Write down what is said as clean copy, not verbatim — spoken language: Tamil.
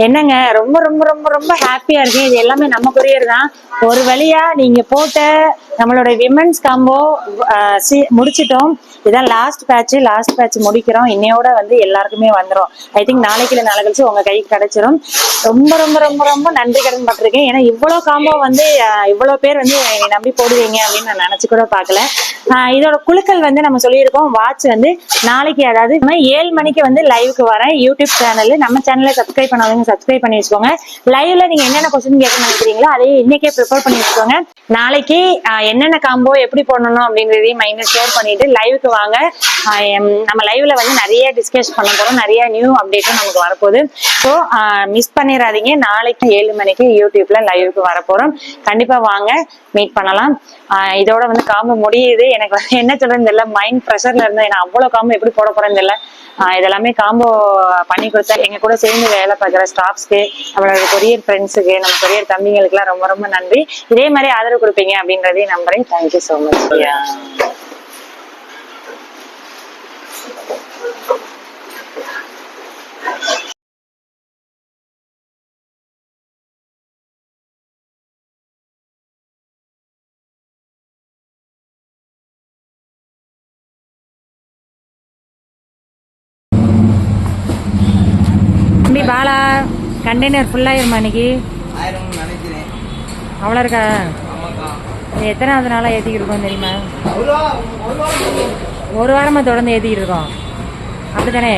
என்னங்க ரொம்ப ரொம்ப ரொம்ப ரொம்ப ஹாப்பியா இருக்கு. இது எல்லாமே நம்ம கொரியர் தான். ஒரு வழியா நீங்க போட்ட நம்மளோட விமென்ஸ் காம்போ முடிச்சிட்டோம். இதான் லாஸ்ட் பேட்ச் முடிக்கிறோம். இன்னையோட வந்து எல்லாருக்குமே வந்துடும். ஐ திங்க் நாளைக்கு இல்லை நாளை கழிச்சு உங்க கைக்கு கிடைச்சிரும். ரொம்ப ரொம்ப ரொம்ப ரொம்ப நன்றி கடன் பட்டிருக்கேன். ஏன்னா இவ்வளவு காம்போ வந்து இவ்வளவு பேர் வந்து என்னை நம்பி போடுவீங்க அப்படின்னு நான் நினைச்சு கூட பார்க்கல. இதோட குழுக்கள் வந்து நம்ம சொல்லியிருக்கோம். வாட்ச் வந்து நாளைக்கு, அதாவது 7 மணிக்கு வந்து லைவுக்கு வரேன் யூடியூப் சேனல். நம்ம சேனலை சப்ஸ்கிரைப் பண்ணாதவங்க சப்ஸ்கிரைப் பண்ணி வச்சுக்கோங்க. லைவ்ல நீங்க என்னென்ன கொஸ்டின் கேட்க நினைக்கிறீங்களோ அதையே இன்னைக்கே ப்ரிப்பேர் பண்ணி வச்சுக்கோங்க. நாளைக்கு என்னென்ன காம்போ எப்படி போடணும் அப்படின்றதையும் மைண்ட்ல ஷேர் பண்ணிட்டு லைவுக்கு வாங்க. நம்ம லைவ்ல வந்து நிறைய டிஸ்கஸ் பண்ண போறோம். நிறைய நியூ அப்டேட்டும் நமக்கு வரப்போகுது. ஸோ மிஸ் பண்ணிடாதீங்க. நாளைக்கு 7 மணிக்கு யூடியூப்ல லைவுக்கு வரப்போறோம். கண்டிப்பா வாங்க, மீட் பண்ணலாம். இதோட வந்து காம்போ முடியுது. எனக்கு வந்து என்ன சொல்றேன்னு தெரியல, மைண்ட் ப்ரெஷர்ல இருந்தேன். ஏன்னா அவ்வளவு காம்போ எப்படி போட போறேன்னு தெரியல. இதெல்லாமே காம்போ பண்ணி கொடுத்தா எங்க கூட சேர்ந்து வேலை பார்க்குற ஸ்டாஃப்ஸ்க்கு, நம்மளோட கொரியர் ஃப்ரெண்ட்ஸுக்கு, நம்ம கொரியர் தம்பிங்களுக்கு எல்லாம் ரொம்ப ரொம்ப நன்றி. இதே மாதிரி ஆதரவு கொடுப்பீங்க அப்படின்றதையும் நம்புறேன். Thank you so much. தம்பி பாலா, கண்டெய்னர் ஃபுல்லாயிருமா இன்னைக்கு? அவ்வளோ இருக்கா? எத்தனாவது நாளாக ஏற்றிக்கிட்டு இருக்கோம் தெரியுமா? ஒரு வாரமாக தொடர்ந்து ஏற்றிக்கிட்டு இருக்கோம். அப்படித்தானே?